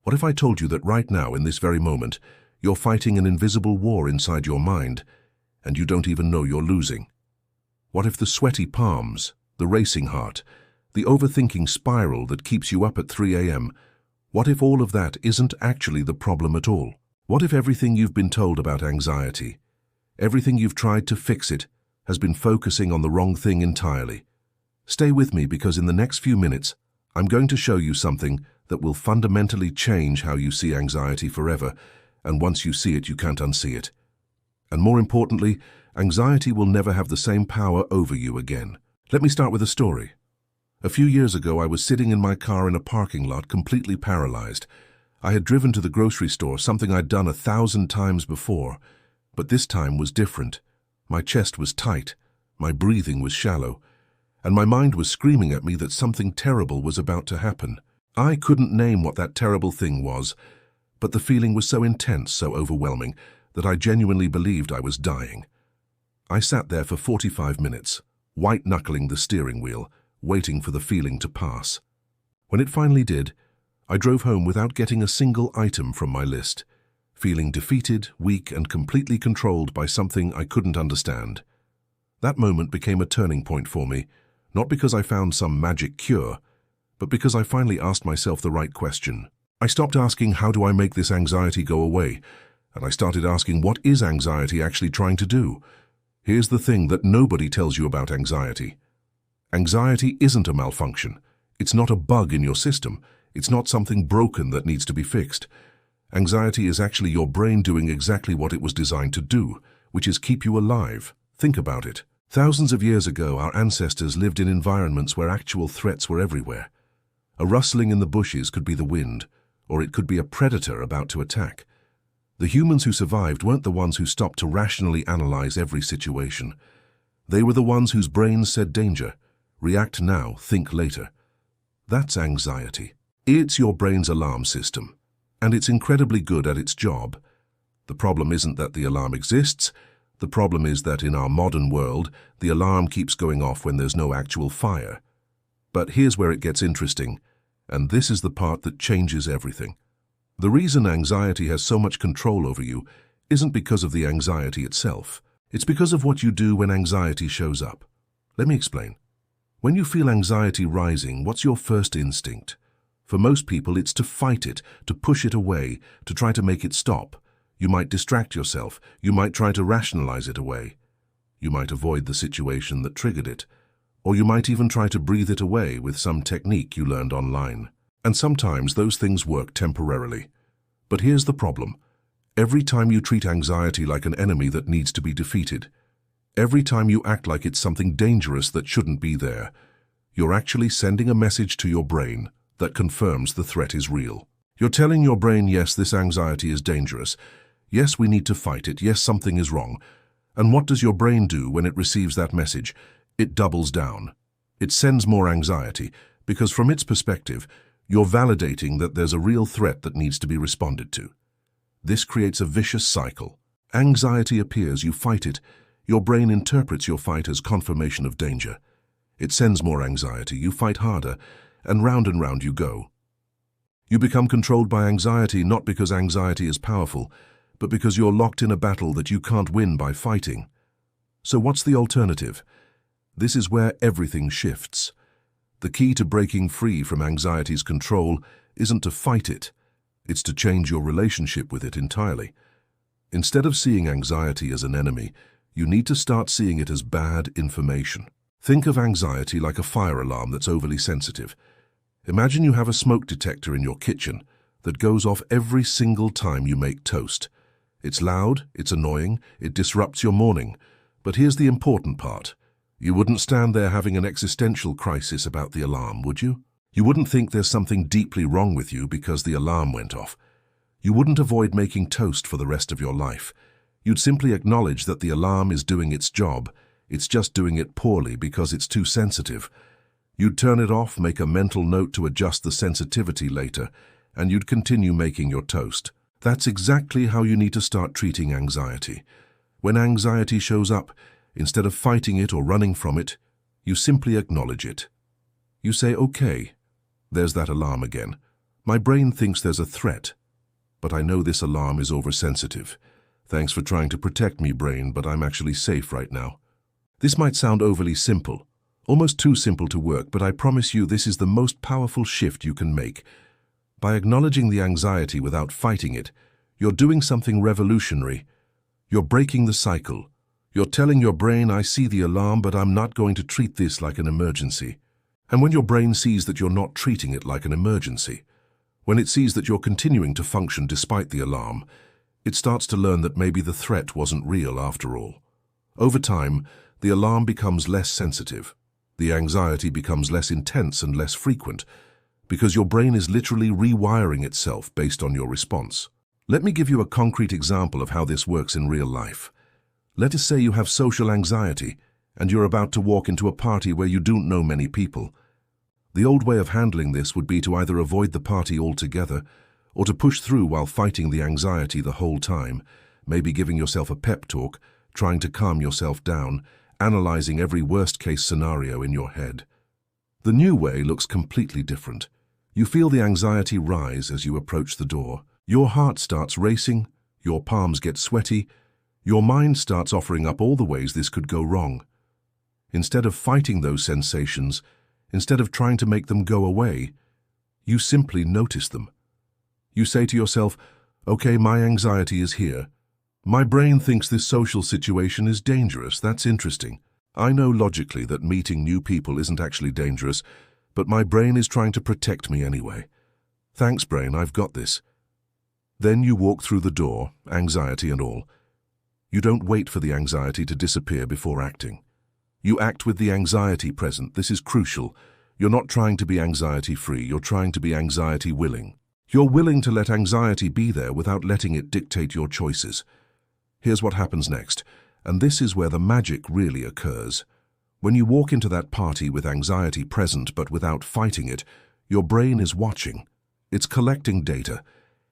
What if I told you that right now, in this very moment, you're fighting an invisible war inside your mind, and you don't even know you're losing? What if the sweaty palms, the racing heart, the overthinking spiral that keeps you up at 3 a.m., what if all of that isn't actually the problem at all? What if everything you've been told about anxiety, everything you've tried to fix it, has been focusing on the wrong thing entirely? Stay with me, because in the next few minutes, I'm going to show you something that will fundamentally change how you see anxiety forever, and once you see it, you can't unsee it. And more importantly, anxiety will never have the same power over you again. Let me start with a story. A few years ago, I was sitting in my car in a parking lot, completely paralyzed. I had driven to the grocery store, something I'd done 1,000 times before, but this time was different. My chest was tight, my breathing was shallow, and my mind was screaming at me that something terrible was about to happen. I couldn't name what that terrible thing was, but the feeling was so intense, so overwhelming, that I genuinely believed I was dying. I sat there for 45 minutes, white-knuckling the steering wheel, waiting for the feeling to pass. When it finally did, I drove home without getting a single item from my list, feeling defeated, weak, and completely controlled by something I couldn't understand. That moment became a turning point for me, not because I found some magic cure, but because I finally asked myself the right question. I stopped asking, how do I make this anxiety go away? And I started asking, what is anxiety actually trying to do? Here's the thing that nobody tells you about anxiety. Anxiety isn't a malfunction. It's not a bug in your system. It's not something broken that needs to be fixed. Anxiety is actually your brain doing exactly what it was designed to do, which is keep you alive. Think about it. Thousands of years ago, our ancestors lived in environments where actual threats were everywhere. A rustling in the bushes could be the wind, or it could be a predator about to attack. The humans who survived weren't the ones who stopped to rationally analyze every situation. They were the ones whose brains said danger. React now, think later. That's anxiety. It's your brain's alarm system, and it's incredibly good at its job. The problem isn't that the alarm exists. The problem is that in our modern world, the alarm keeps going off when there's no actual fire. But here's where it gets interesting, and this is the part that changes everything. The reason anxiety has so much control over you isn't because of the anxiety itself. It's because of what you do when anxiety shows up. Let me explain. When you feel anxiety rising, what's your first instinct? For most people, it's to fight it, to push it away, to try to make it stop. You might distract yourself. You might try to rationalize it away. You might avoid the situation that triggered it. Or you might even try to breathe it away with some technique you learned online. And sometimes those things work temporarily. But here's the problem. Every time you treat anxiety like an enemy that needs to be defeated, every time you act like it's something dangerous that shouldn't be there, you're actually sending a message to your brain that confirms the threat is real. You're telling your brain, yes, this anxiety is dangerous. Yes, we need to fight it. Yes, something is wrong. And what does your brain do when it receives that message? It doubles down. It sends more anxiety, because from its perspective, you're validating that there's a real threat that needs to be responded to. This creates a vicious cycle. Anxiety appears, you fight it. Your brain interprets your fight as confirmation of danger. It sends more anxiety, you fight harder, and round you go. You become controlled by anxiety not because anxiety is powerful, but because you're locked in a battle that you can't win by fighting. So what's the alternative? This is where everything shifts. The key to breaking free from anxiety's control isn't to fight it. It's to change your relationship with it entirely. Instead of seeing anxiety as an enemy, you need to start seeing it as bad information. Think of anxiety like a fire alarm that's overly sensitive. Imagine you have a smoke detector in your kitchen that goes off every single time you make toast. It's loud, it's annoying, it disrupts your morning. But here's the important part. You wouldn't stand there having an existential crisis about the alarm, would you? You wouldn't think there's something deeply wrong with you because the alarm went off. You wouldn't avoid making toast for the rest of your life. You'd simply acknowledge that the alarm is doing its job. It's just doing it poorly because it's too sensitive. You'd turn it off, make a mental note to adjust the sensitivity later, and you'd continue making your toast. That's exactly how you need to start treating anxiety. When anxiety shows up, instead of fighting it or running from it, you simply acknowledge it. You say, okay, there's that alarm again. My brain thinks there's a threat, but I know this alarm is oversensitive. Thanks for trying to protect me, brain, but I'm actually safe right now. This might sound overly simple, almost too simple to work, but I promise you this is the most powerful shift you can make. By acknowledging the anxiety without fighting it, you're doing something revolutionary. You're breaking the cycle. You're telling your brain, I see the alarm, but I'm not going to treat this like an emergency. And when your brain sees that you're not treating it like an emergency, when it sees that you're continuing to function despite the alarm, it starts to learn that maybe the threat wasn't real after all. Over time, the alarm becomes less sensitive. The anxiety becomes less intense and less frequent, because your brain is literally rewiring itself based on your response. Let me give you a concrete example of how this works in real life. Let us say you have social anxiety, and you're about to walk into a party where you don't know many people. The old way of handling this would be to either avoid the party altogether, or to push through while fighting the anxiety the whole time, maybe giving yourself a pep talk, trying to calm yourself down, analyzing every worst-case scenario in your head. The new way looks completely different. You feel the anxiety rise as you approach the door. Your heart starts racing, your palms get sweaty, your mind starts offering up all the ways this could go wrong. Instead of fighting those sensations, instead of trying to make them go away, you simply notice them. You say to yourself, okay, my anxiety is here. My brain thinks this social situation is dangerous. That's interesting. I know logically that meeting new people isn't actually dangerous, but my brain is trying to protect me anyway. Thanks, brain, I've got this. Then you walk through the door, anxiety and all. You don't wait for the anxiety to disappear before acting. You act with the anxiety present. This is crucial. You're not trying to be anxiety-free, you're trying to be anxiety-willing. You're willing to let anxiety be there without letting it dictate your choices. Here's what happens next, and this is where the magic really occurs. When you walk into that party with anxiety present but without fighting it, your brain is watching. It's collecting data.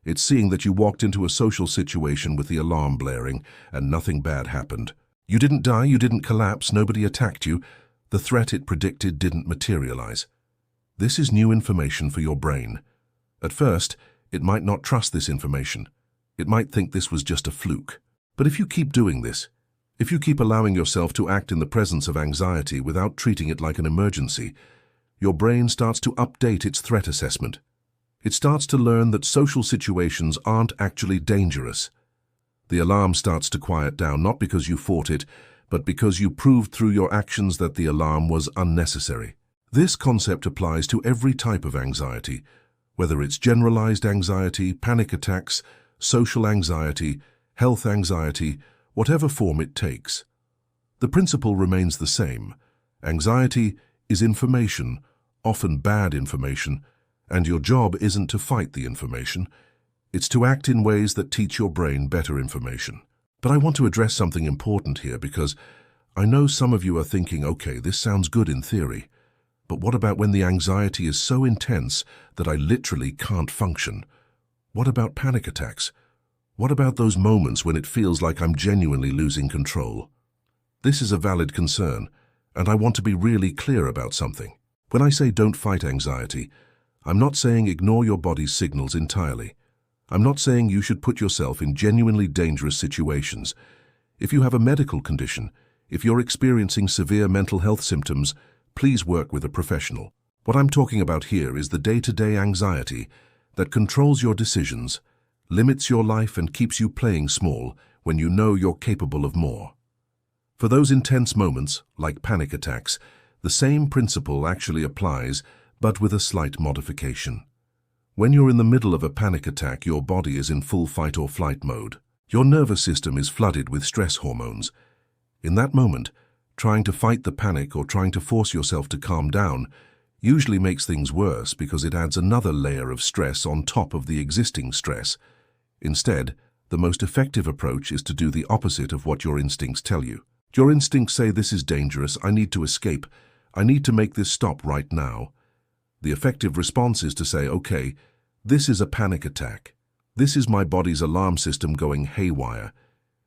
It's seeing that you walked into a social situation with the alarm blaring and nothing bad happened. You didn't die, you didn't collapse, nobody attacked you. The threat it predicted didn't materialize. This is new information for your brain. At first, it might not trust this information. It might think this was just a fluke. But if you keep doing this, if you keep allowing yourself to act in the presence of anxiety without treating it like an emergency, your brain starts to update its threat assessment. It starts to learn that social situations aren't actually dangerous. The alarm starts to quiet down, not because you fought it, but because you proved through your actions that the alarm was unnecessary. This concept applies to every type of anxiety, whether it's generalized anxiety, panic attacks, social anxiety, health anxiety, whatever form it takes. The principle remains the same. Anxiety is information, often bad information, and your job isn't to fight the information. It's to act in ways that teach your brain better information. But I want to address something important here because I know some of you are thinking, okay, this sounds good in theory, but what about when the anxiety is so intense that I literally can't function? What about panic attacks? What about those moments when it feels like I'm genuinely losing control? This is a valid concern, and I want to be really clear about something. When I say don't fight anxiety, I'm not saying ignore your body's signals entirely. I'm not saying you should put yourself in genuinely dangerous situations. If you have a medical condition, if you're experiencing severe mental health symptoms, please work with a professional. What I'm talking about here is the day-to-day anxiety that controls your decisions, limits your life and keeps you playing small when you know you're capable of more. For those intense moments, like panic attacks, the same principle actually applies, but with a slight modification. When you're in the middle of a panic attack, your body is in full fight or flight mode. Your nervous system is flooded with stress hormones. In that moment, trying to fight the panic or trying to force yourself to calm down usually makes things worse because it adds another layer of stress on top of the existing stress. Instead, the most effective approach is to do the opposite of what your instincts tell you. Your instincts say, this is dangerous, I need to escape, I need to make this stop right now. The effective response is to say, okay, this is a panic attack. This is my body's alarm system going haywire.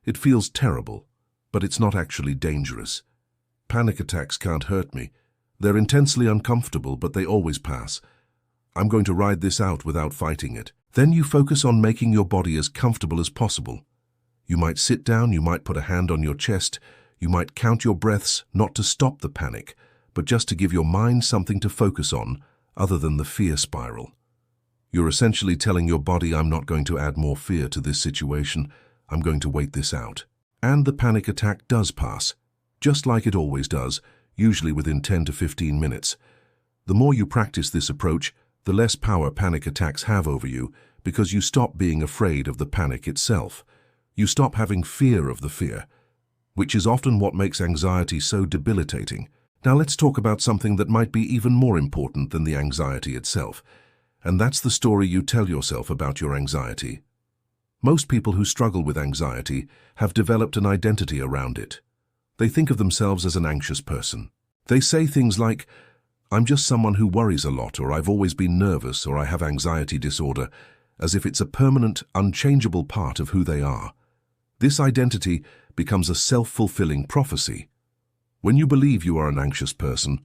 It feels terrible, but it's not actually dangerous. Panic attacks can't hurt me. They're intensely uncomfortable, but they always pass. I'm going to ride this out without fighting it. Then you focus on making your body as comfortable as possible. You might sit down, you might put a hand on your chest, you might count your breaths, not to stop the panic, but just to give your mind something to focus on other than the fear spiral. You're essentially telling your body, I'm not going to add more fear to this situation, I'm going to wait this out. And the panic attack does pass, just like it always does, usually within 10 to 15 minutes. The more you practice this approach, the less power panic attacks have over you, because you stop being afraid of the panic itself. You stop having fear of the fear, which is often what makes anxiety so debilitating. Now let's talk about something that might be even more important than the anxiety itself, and that's the story you tell yourself about your anxiety. Most people who struggle with anxiety have developed an identity around it. They think of themselves as an anxious person. They say things like, I'm just someone who worries a lot, or I've always been nervous, or I have anxiety disorder, as if it's a permanent, unchangeable part of who they are. This identity becomes a self-fulfilling prophecy. When you believe you are an anxious person,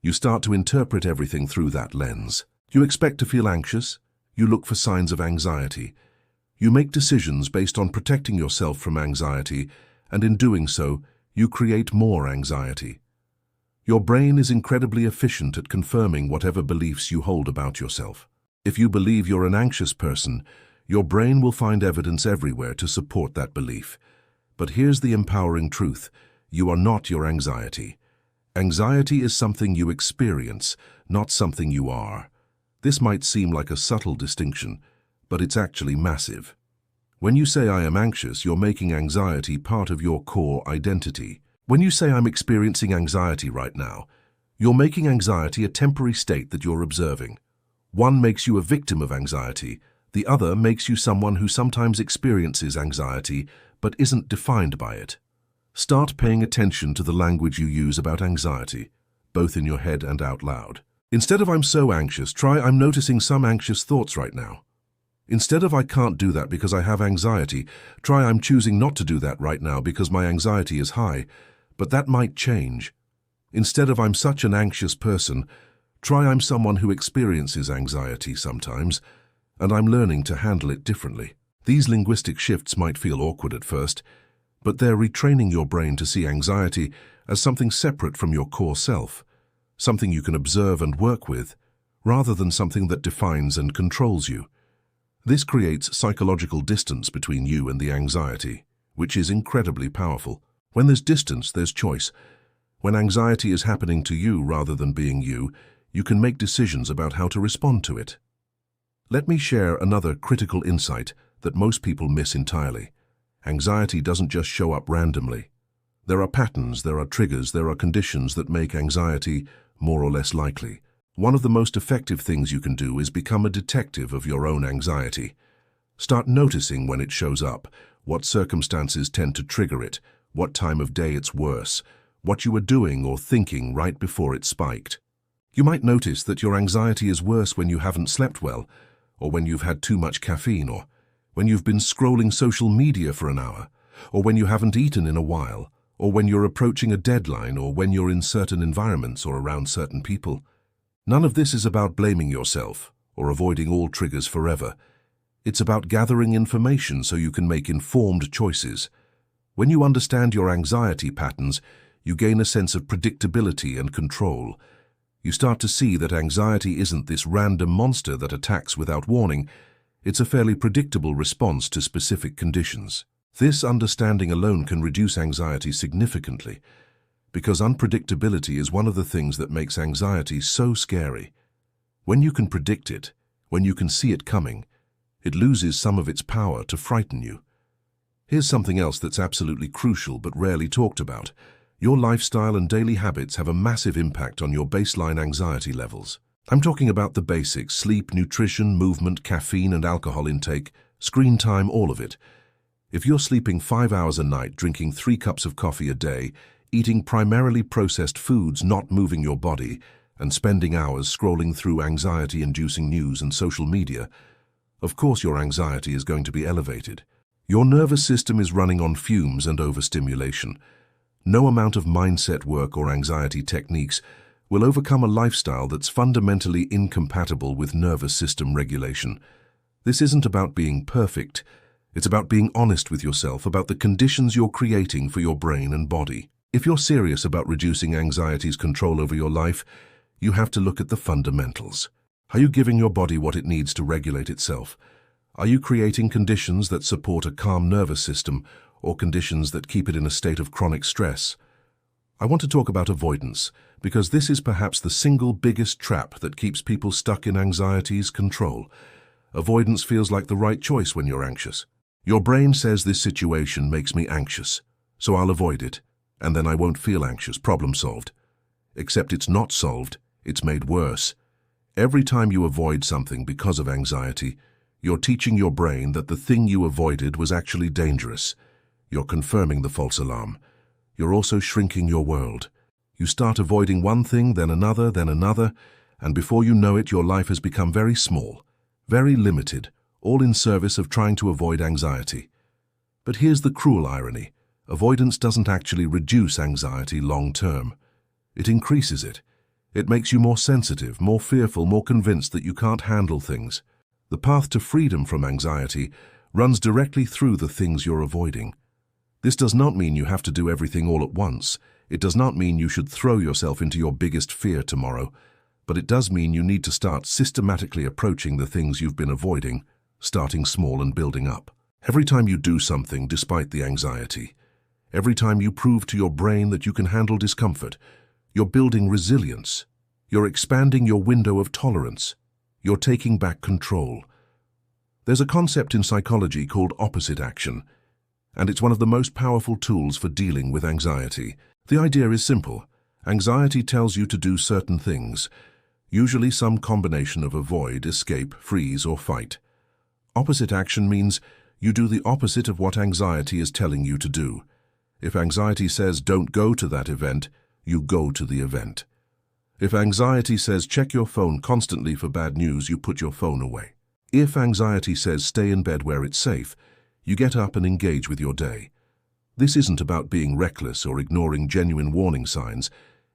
you start to interpret everything through that lens. You expect to feel anxious, you look for signs of anxiety. You make decisions based on protecting yourself from anxiety, and in doing so, you create more anxiety. Your brain is incredibly efficient at confirming whatever beliefs you hold about yourself. If you believe you're an anxious person, your brain will find evidence everywhere to support that belief. But here's the empowering truth. You are not your anxiety. Anxiety is something you experience, not something you are. This might seem like a subtle distinction, but it's actually massive. When you say I am anxious, you're making anxiety part of your core identity. When you say I'm experiencing anxiety right now, you're making anxiety a temporary state that you're observing. One makes you a victim of anxiety, the other makes you someone who sometimes experiences anxiety but isn't defined by it. Start paying attention to the language you use about anxiety, both in your head and out loud. Instead of I'm so anxious, try I'm noticing some anxious thoughts right now. Instead of I can't do that because I have anxiety, try I'm choosing not to do that right now because my anxiety is high, but that might change. Instead of I'm such an anxious person, try I'm someone who experiences anxiety sometimes, and I'm learning to handle it differently. These linguistic shifts might feel awkward at first, but they're retraining your brain to see anxiety as something separate from your core self, something you can observe and work with, rather than something that defines and controls you. This creates psychological distance between you and the anxiety, which is incredibly powerful. When there's distance, there's choice. When anxiety is happening to you rather than being you, you can make decisions about how to respond to it. Let me share another critical insight that most people miss entirely. Anxiety doesn't just show up randomly. There are patterns, there are triggers, there are conditions that make anxiety more or less likely. One of the most effective things you can do is become a detective of your own anxiety. Start noticing when it shows up, what circumstances tend to trigger it, what time of day it's worse, what you were doing or thinking right before it spiked. You might notice that your anxiety is worse when you haven't slept well, or when you've had too much caffeine, or when you've been scrolling social media for an hour, or when you haven't eaten in a while, or when you're approaching a deadline, or when you're in certain environments or around certain people. None of this is about blaming yourself or avoiding all triggers forever. It's about gathering information so you can make informed choices. When you understand your anxiety patterns, you gain a sense of predictability and control. You start to see that anxiety isn't this random monster that attacks without warning. It's a fairly predictable response to specific conditions. This understanding alone can reduce anxiety significantly, because unpredictability is one of the things that makes anxiety so scary. When you can predict it, when you can see it coming, it loses some of its power to frighten you. Here's something else that's absolutely crucial but rarely talked about. Your lifestyle and daily habits have a massive impact on your baseline anxiety levels. I'm talking about the basics: sleep, nutrition, movement, caffeine and alcohol intake, screen time, all of it. If you're sleeping 5 hours a night, drinking 3 cups of coffee a day, eating primarily processed foods, not moving your body, and spending hours scrolling through anxiety-inducing news and social media, of course your anxiety is going to be elevated. Your nervous system is running on fumes and overstimulation. No amount of mindset work or anxiety techniques will overcome a lifestyle that's fundamentally incompatible with nervous system regulation. This isn't about being perfect. It's about being honest with yourself about the conditions you're creating for your brain and body. If you're serious about reducing anxiety's control over your life, you have to look at the fundamentals. Are you giving your body what it needs to regulate itself? Are you creating conditions that support a calm nervous system or conditions that keep it in a state of chronic stress? I want to talk about avoidance because this is perhaps the single biggest trap that keeps people stuck in anxiety's control. Avoidance feels like the right choice when you're anxious. Your brain says this situation makes me anxious, so I'll avoid it, and then I won't feel anxious, problem solved. Except it's not solved, it's made worse. Every time you avoid something because of anxiety, you're teaching your brain that the thing you avoided was actually dangerous. You're confirming the false alarm. You're also shrinking your world. You start avoiding one thing, then another, and before you know it, your life has become very small, very limited, all in service of trying to avoid anxiety. But here's the cruel irony. Avoidance doesn't actually reduce anxiety long term. It increases it. It makes you more sensitive, more fearful, more convinced that you can't handle things. The path to freedom from anxiety runs directly through the things you're avoiding. This does not mean you have to do everything all at once. It does not mean you should throw yourself into your biggest fear tomorrow. But it does mean you need to start systematically approaching the things you've been avoiding, starting small and building up. Every time you do something despite the anxiety, every time you prove to your brain that you can handle discomfort, you're building resilience. You're expanding your window of tolerance. You're taking back control. There's a concept in psychology called opposite action, and it's one of the most powerful tools for dealing with anxiety. The idea is simple. Anxiety tells you to do certain things, usually some combination of avoid, escape, freeze, or fight. Opposite action means you do the opposite of what anxiety is telling you to do. If anxiety says don't go to that event, you go to the event. If anxiety says check your phone constantly for bad news, you put your phone away. If anxiety says stay in bed where it's safe, you get up and engage with your day. This isn't about being reckless or ignoring genuine warning signs.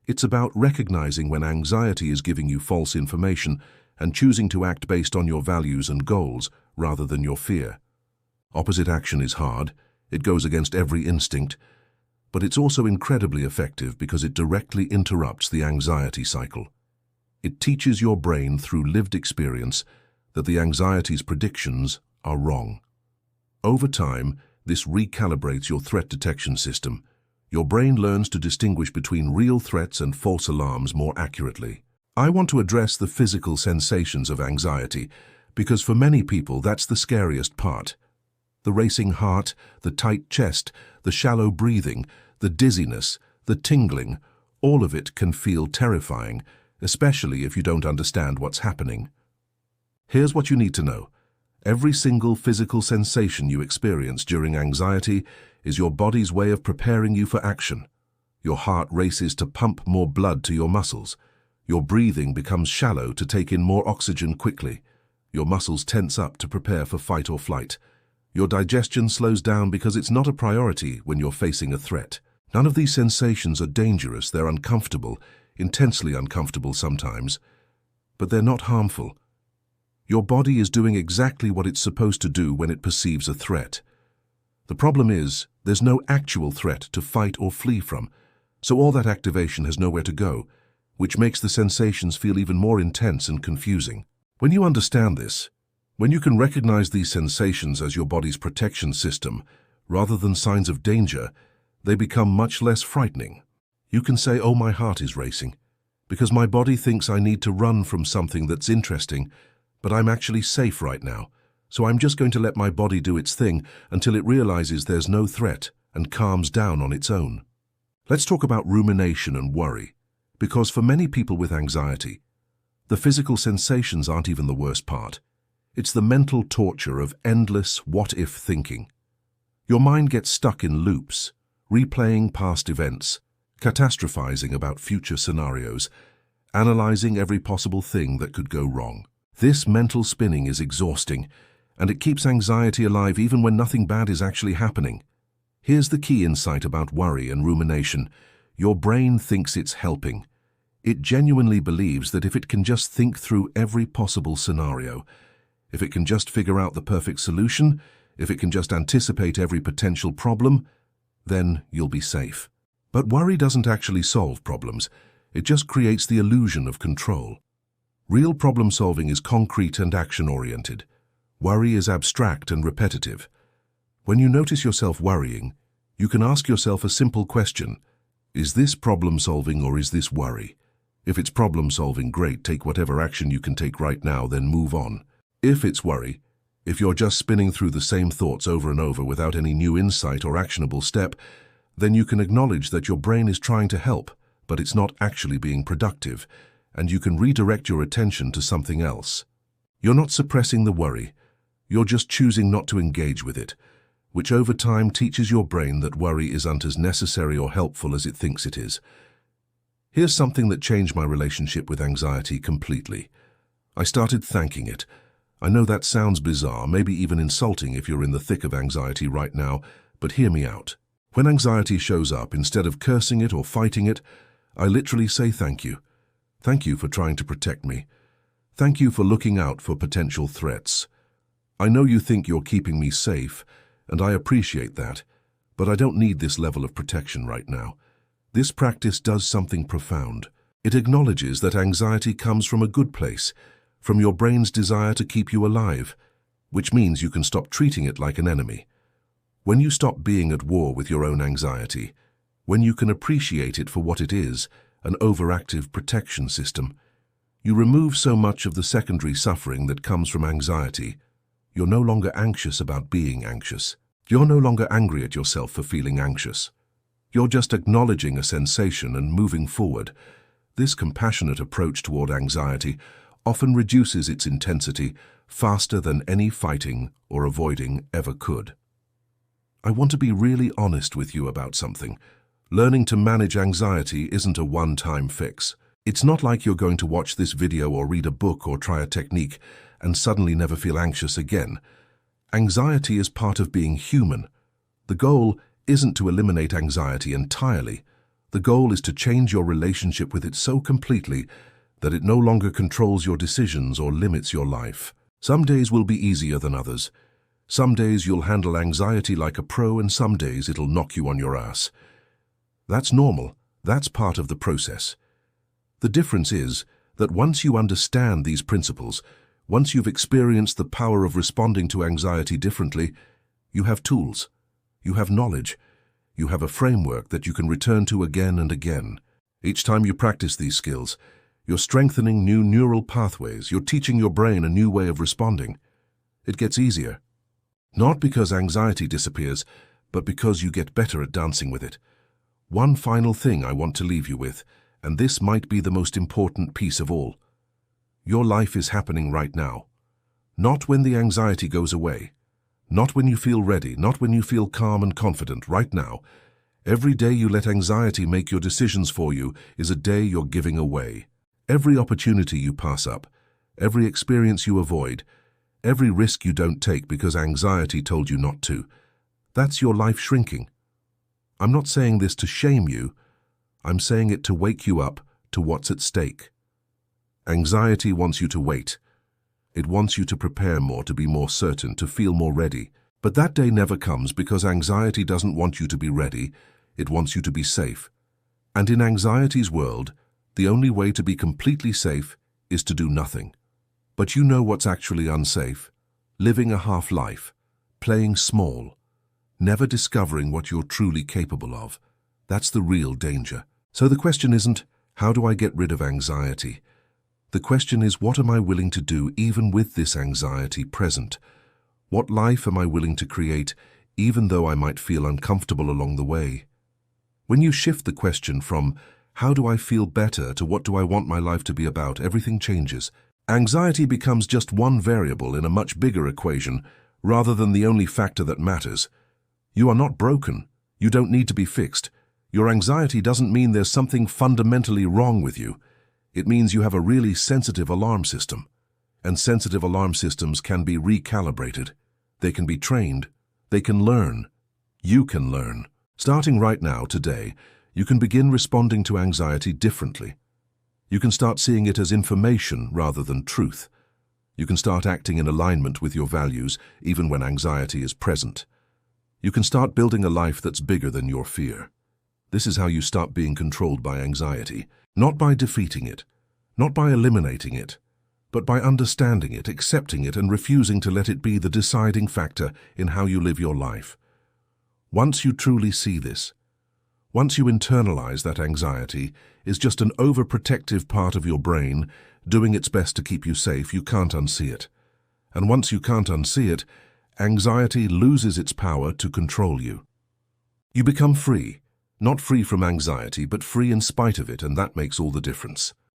It's about recognizing when anxiety is giving you false information and choosing to act based on your values and goals rather than your fear. Opposite action is hard. It goes against every instinct. But it's also incredibly effective because it directly interrupts the anxiety cycle. It teaches your brain through lived experience that the anxiety's predictions are wrong. Over time, this recalibrates your threat detection system. Your brain learns to distinguish between real threats and false alarms more accurately. I want to address the physical sensations of anxiety because for many people that's the scariest part. The racing heart, the tight chest, the shallow breathing, the dizziness, the tingling, all of it can feel terrifying, especially if you don't understand what's happening. Here's what you need to know. Every single physical sensation you experience during anxiety is your body's way of preparing you for action. Your heart races to pump more blood to your muscles. Your breathing becomes shallow to take in more oxygen quickly. Your muscles tense up to prepare for fight or flight. Your digestion slows down because it's not a priority when you're facing a threat. None of these sensations are dangerous. They're uncomfortable, intensely uncomfortable sometimes, but they're not harmful. Your body is doing exactly what it's supposed to do when it perceives a threat. The problem is, there's no actual threat to fight or flee from, so all that activation has nowhere to go, which makes the sensations feel even more intense and confusing. When you understand this, when you can recognize these sensations as your body's protection system, rather than signs of danger, they become much less frightening. You can say, oh, my heart is racing, because my body thinks I need to run from something that's interesting, but I'm actually safe right now, so I'm just going to let my body do its thing until it realizes there's no threat and calms down on its own. Let's talk about rumination and worry, because for many people with anxiety, the physical sensations aren't even the worst part. It's the mental torture of endless what-if thinking. Your mind gets stuck in loops, replaying past events, catastrophizing about future scenarios, analyzing every possible thing that could go wrong. This mental spinning is exhausting, and it keeps anxiety alive even when nothing bad is actually happening. Here's the key insight about worry and rumination. Your brain thinks it's helping. It genuinely believes that if it can just think through every possible scenario, if it can just figure out the perfect solution, if it can just anticipate every potential problem, then you'll be safe. But worry doesn't actually solve problems. It just creates the illusion of control. Real problem solving is concrete and action-oriented. Worry is abstract and repetitive. When you notice yourself worrying, you can ask yourself a simple question. Is this problem solving or is this worry? If it's problem solving, great, take whatever action you can take right now, then move on. If it's worry, if you're just spinning through the same thoughts over and over without any new insight or actionable step, then you can acknowledge that your brain is trying to help, but it's not actually being productive, and you can redirect your attention to something else. You're not suppressing the worry, you're just choosing not to engage with it, which over time teaches your brain that worry isn't as necessary or helpful as it thinks it is. Here's something that changed my relationship with anxiety completely. I started thanking it. I know that sounds bizarre, maybe even insulting if you're in the thick of anxiety right now, but hear me out. When anxiety shows up, instead of cursing it or fighting it, I literally say thank you. Thank you for trying to protect me. Thank you for looking out for potential threats. I know you think you're keeping me safe, and I appreciate that, but I don't need this level of protection right now. This practice does something profound. It acknowledges that anxiety comes from a good place, from your brain's desire to keep you alive, which means you can stop treating it like an enemy. When you stop being at war with your own anxiety, when you can appreciate it for what it is, an overactive protection system, you remove so much of the secondary suffering that comes from anxiety. You're no longer anxious about being anxious. You're no longer angry at yourself for feeling anxious. You're just acknowledging a sensation and moving forward. This compassionate approach toward anxiety often reduces its intensity faster than any fighting or avoiding ever could. I want to be really honest with you about something. Learning to manage anxiety isn't a one-time fix. It's not like you're going to watch this video or read a book or try a technique and suddenly never feel anxious again. Anxiety is part of being human. The goal isn't to eliminate anxiety entirely. The goal is to change your relationship with it so completely that it no longer controls your decisions or limits your life. Some days will be easier than others. Some days you'll handle anxiety like a pro, and some days it'll knock you on your ass. That's normal. That's part of the process. The difference is that once you understand these principles, once you've experienced the power of responding to anxiety differently, you have tools, you have knowledge, you have a framework that you can return to again and again. Each time you practice these skills, you're strengthening new neural pathways, you're teaching your brain a new way of responding. It gets easier. Not because anxiety disappears, but because you get better at dancing with it. One final thing I want to leave you with, and this might be the most important piece of all. Your life is happening right now. Not when the anxiety goes away. Not when you feel ready, not when you feel calm and confident. Right now, every day you let anxiety make your decisions for you is a day you're giving away. Every opportunity you pass up, every experience you avoid, every risk you don't take because anxiety told you not to, that's your life shrinking. I'm not saying this to shame you. I'm saying it to wake you up to what's at stake. Anxiety wants you to wait. It wants you to prepare more, to be more certain, to feel more ready. But that day never comes because anxiety doesn't want you to be ready. It wants you to be safe. And in anxiety's world, the only way to be completely safe is to do nothing. But you know what's actually unsafe? Living a half-life, playing small, never discovering what you're truly capable of. That's the real danger. So the question isn't, how do I get rid of anxiety? The question is, what am I willing to do even with this anxiety present? What life am I willing to create even though I might feel uncomfortable along the way? When you shift the question from, how do I feel better, to what do I want my life to be about, everything changes. Anxiety becomes just one variable in a much bigger equation rather than the only factor that matters. You are not broken. You don't need to be fixed. Your anxiety doesn't mean there's something fundamentally wrong with you. It means you have a really sensitive alarm system. And sensitive alarm systems can be recalibrated. They can be trained. They can learn. You can learn. Starting right now, today, you can begin responding to anxiety differently. You can start seeing it as information rather than truth. You can start acting in alignment with your values even when anxiety is present. You can start building a life that's bigger than your fear. This is how you start being controlled by anxiety, not by defeating it, not by eliminating it, but by understanding it, accepting it, and refusing to let it be the deciding factor in how you live your life. Once you truly see this, once you internalize that anxiety is just an overprotective part of your brain doing its best to keep you safe, you can't unsee it. And once you can't unsee it, anxiety loses its power to control you. You become free, not free from anxiety, but free in spite of it, and that makes all the difference.